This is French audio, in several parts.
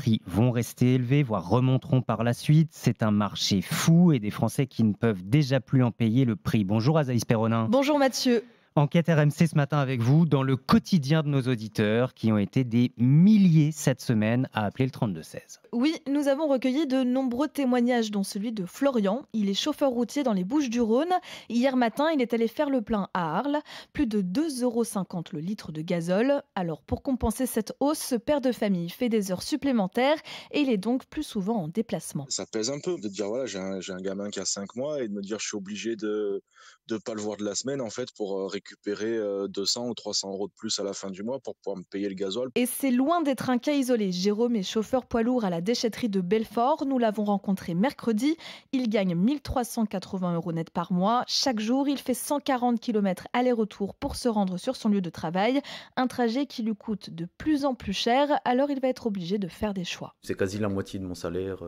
prix vont rester élevés, voire remonteront par la suite. C'est un marché fou et des Français qui ne peuvent déjà plus en payer le prix. Bonjour Azaïs Perronin. Bonjour Mathieu. Enquête RMC ce matin avec vous dans le quotidien de nos auditeurs qui ont été des milliers cette semaine à appeler le 3216. Oui, nous avons recueilli de nombreux témoignages dont celui de Florian. Il est chauffeur routier dans les Bouches-du-Rhône. Hier matin, il est allé faire le plein à Arles. Plus de 2,50 € le litre de gazole. Alors pour compenser cette hausse, ce père de famille fait des heures supplémentaires et il est donc plus souvent en déplacement. Ça pèse un peu de dire voilà, j'ai un gamin qui a 5 mois et de me dire je suis obligé de ne pas le voir de la semaine en fait pour récupérer 200 ou 300 € de plus à la fin du mois pour pouvoir me payer le gasoil. Et c'est loin d'être un cas isolé. Jérôme est chauffeur poids lourd à la déchetterie de Belfort. Nous l'avons rencontré mercredi. Il gagne 1 380 € net par mois. Chaque jour, il fait 140 km aller-retour pour se rendre sur son lieu de travail. Un trajet qui lui coûte de plus en plus cher, alors il va être obligé de faire des choix. C'est quasi la moitié de mon salaire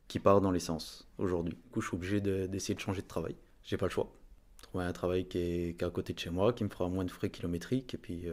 qui part dans l'essence aujourd'hui. Du coup, je suis obligé d'essayer de changer de travail. J'ai pas le choix. Trouver un travail qui est à côté de chez moi, qui me fera moins de frais kilométriques et puis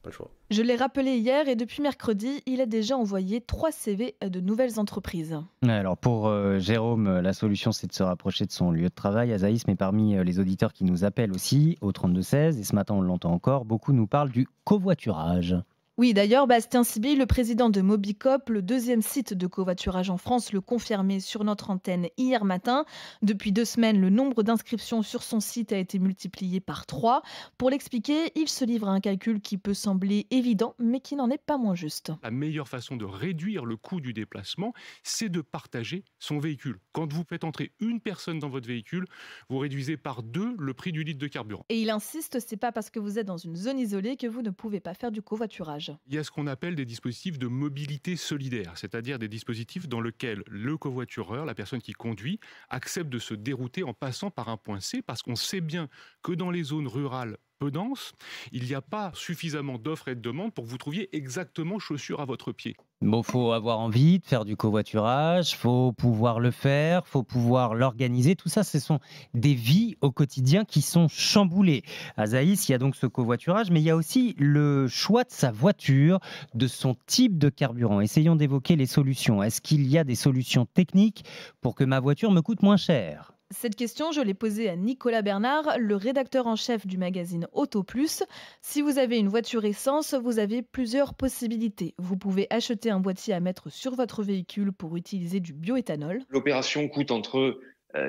pas le choix. Je l'ai rappelé hier et depuis mercredi, il a déjà envoyé 3 CV à de nouvelles entreprises. Alors pour Jérôme, la solution c'est de se rapprocher de son lieu de travail, Azaïs, mais parmi les auditeurs qui nous appellent aussi au 3216, et ce matin on l'entend encore, beaucoup nous parlent du covoiturage. Oui, d'ailleurs, Bastien Sibylle, le président de Mobicop, le deuxième site de covoiturage en France, le confirmait sur notre antenne hier matin. Depuis 2 semaines, le nombre d'inscriptions sur son site a été multiplié par 3. Pour l'expliquer, il se livre à un calcul qui peut sembler évident, mais qui n'en est pas moins juste. La meilleure façon de réduire le coût du déplacement, c'est de partager son véhicule. Quand vous faites entrer une personne dans votre véhicule, vous réduisez par 2 le prix du litre de carburant. Et il insiste, c'est pas parce que vous êtes dans une zone isolée que vous ne pouvez pas faire du covoiturage. Il y a ce qu'on appelle des dispositifs de mobilité solidaire, c'est-à-dire des dispositifs dans lesquels le covoitureur, la personne qui conduit, accepte de se dérouter en passant par un point C, parce qu'on sait bien que dans les zones rurales peu denses, il n'y a pas suffisamment d'offres et de demandes pour que vous trouviez exactement chaussures à votre pied. Bon, faut avoir envie de faire du covoiturage, faut pouvoir le faire, faut pouvoir l'organiser. Tout ça, ce sont des vies au quotidien qui sont chamboulées. Azaïs, il y a donc ce covoiturage, mais il y a aussi le choix de sa voiture, de son type de carburant. Essayons d'évoquer les solutions. Est-ce qu'il y a des solutions techniques pour que ma voiture me coûte moins cher ? Cette question, je l'ai posée à Nicolas Bernard, le rédacteur en chef du magazine Auto Plus. Si vous avez une voiture essence, vous avez plusieurs possibilités. Vous pouvez acheter un boîtier à mettre sur votre véhicule pour utiliser du bioéthanol. L'opération coûte entre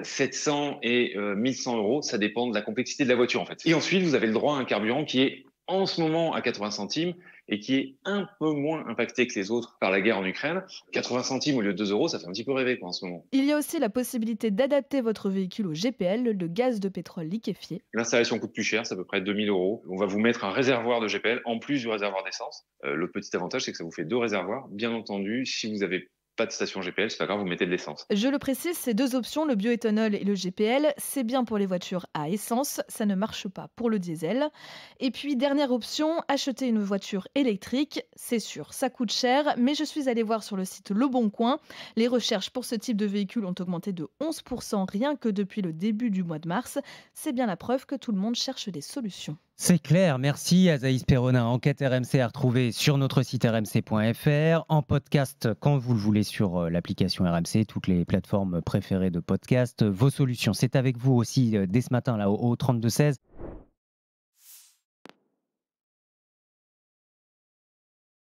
700 et 1100 €. Ça dépend de la complexité de la voiture en fait. Et ensuite, vous avez le droit à un carburant qui est en ce moment à 80 centimes et qui est un peu moins impacté que les autres par la guerre en Ukraine. 80 centimes au lieu de 2 €, ça fait un petit peu rêver en ce moment. Il y a aussi la possibilité d'adapter votre véhicule au GPL, le gaz de pétrole liquéfié. L'installation coûte plus cher, c'est à peu près 2000 €. On va vous mettre un réservoir de GPL en plus du réservoir d'essence. Le petit avantage, c'est que ça vous fait 2 réservoirs. Bien entendu, si vous n'avez pas de station GPL, c'est pas grave, vous mettez de l'essence. Je le précise, ces 2 options, le bioéthanol et le GPL, c'est bien pour les voitures à essence, ça ne marche pas pour le diesel. Et puis, dernière option, acheter une voiture électrique. C'est sûr, ça coûte cher, mais je suis allée voir sur le site Le Bon Coin. Les recherches pour ce type de véhicule ont augmenté de 11% rien que depuis le début du mois de mars. C'est bien la preuve que tout le monde cherche des solutions. C'est clair, merci Azaïs Perronin. Enquête RMC à retrouver sur notre site rmc.fr, en podcast quand vous le voulez sur l'application RMC, toutes les plateformes préférées de podcast. Vos solutions, c'est avec vous aussi dès ce matin là au 3216.